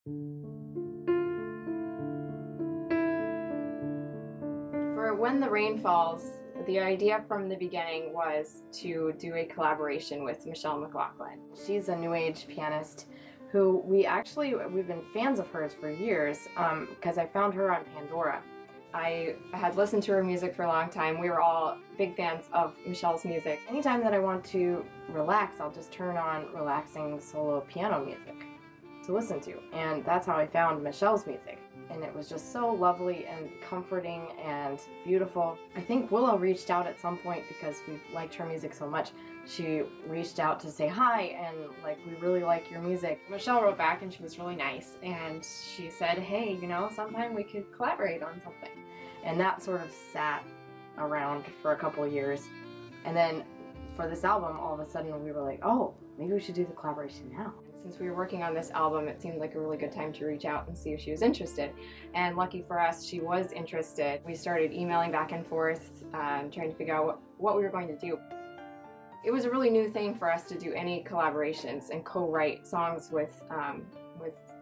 For When the Rain Falls, the idea from the beginning was to do a collaboration with Michele McLaughlin. She's a new age pianist who we've been fans of hers for years because I found her on Pandora. I had listened to her music for a long time. We were all big fans of Michele's music. Anytime that I want to relax, I'll just turn on relaxing solo piano music to listen to. And that's how I found Michele's music. And it was just so lovely and comforting and beautiful. I think Willow reached out at some point because we liked her music so much. She reached out to say hi and like, we really like your music. Michele wrote back and she was really nice, and she said, hey, you know, sometime we could collaborate on something. And that sort of sat around for a couple of years. And then for this album, all of a sudden we were like, oh, maybe we should do the collaboration now. Since we were working on this album, it seemed like a really good time to reach out and see if she was interested. And lucky for us, she was interested. We started emailing back and forth, trying to figure out what we were going to do. It was a really new thing for us to do any collaborations and co-write songs with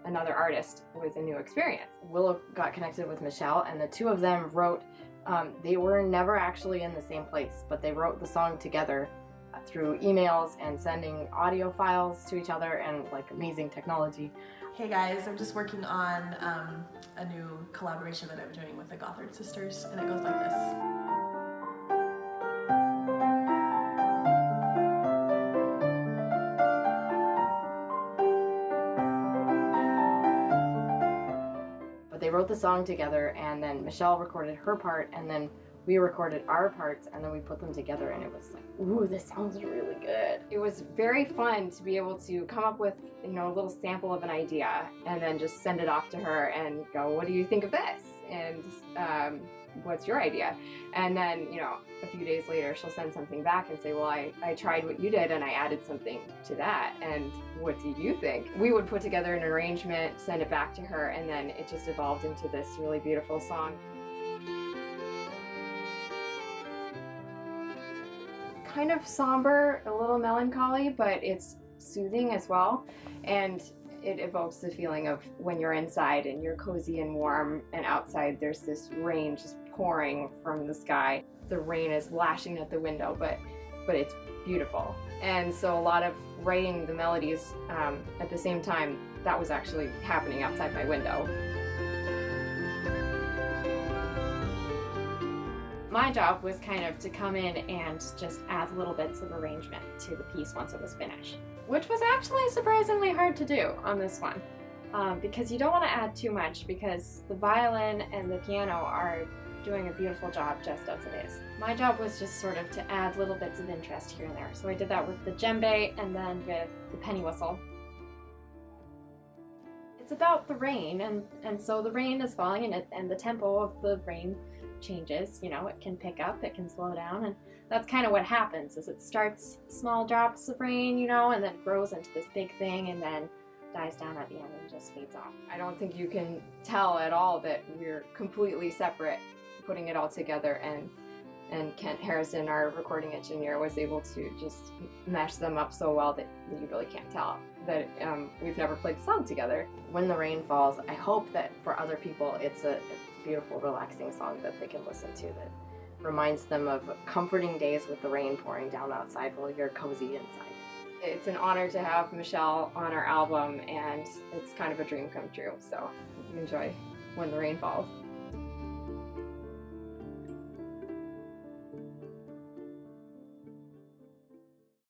another artist. It was a new experience. Willow got connected with Michele, and the two of them wrote, they were never actually in the same place, but they wrote the song together through emails and sending audio files to each other and like amazing technology. Hey guys, I'm just working on a new collaboration that I'm doing with the Gothard Sisters, and it goes like this. They wrote the song together, and then Michele recorded her part, and then we recorded our parts, and then we put them together, and it was like, ooh, this sounds really good. It was very fun to be able to come up with, you know, a little sample of an idea and then just send it off to her and go, what do you think of this? And what's your idea? And then, you know, a few days later she'll send something back and say, well, I tried what you did and I added something to that, and what do you think? We would put together an arrangement, send it back to her, and then it just evolved into this really beautiful song. Kind of somber, a little melancholy, but it's soothing as well, and it evokes the feeling of when you're inside and you're cozy and warm, and outside there's this rain just pouring from the sky. The rain is lashing at the window, but it's beautiful. And so a lot of writing the melodies at the same time, that was actually happening outside my window. My job was kind of to come in and just add little bits of arrangement to the piece once it was finished, which was actually surprisingly hard to do on this one, because you don't want to add too much, because the violin and the piano are doing a beautiful job just as it is. My job was just sort of to add little bits of interest here and there. So I did that with the djembe and then with the penny whistle. It's about the rain, and so the rain is falling, and the tempo of the rain changes. You know, it can pick up, it can slow down, and that's kind of what happens. Is it starts small drops of rain, you know, and then grows into this big thing, and then dies down at the end and just fades off. I don't think you can tell at all that we're completely separate putting it all together, and Kent Harrison, our recording engineer, was able to just mesh them up so well that you really can't tell that we've never played the song together. When the Rain Falls, I hope that for other people it's a beautiful, relaxing song that they can listen to that reminds them of comforting days with the rain pouring down outside while you're cozy inside. It's an honor to have Michele on our album, and it's kind of a dream come true, so enjoy When the Rain Falls.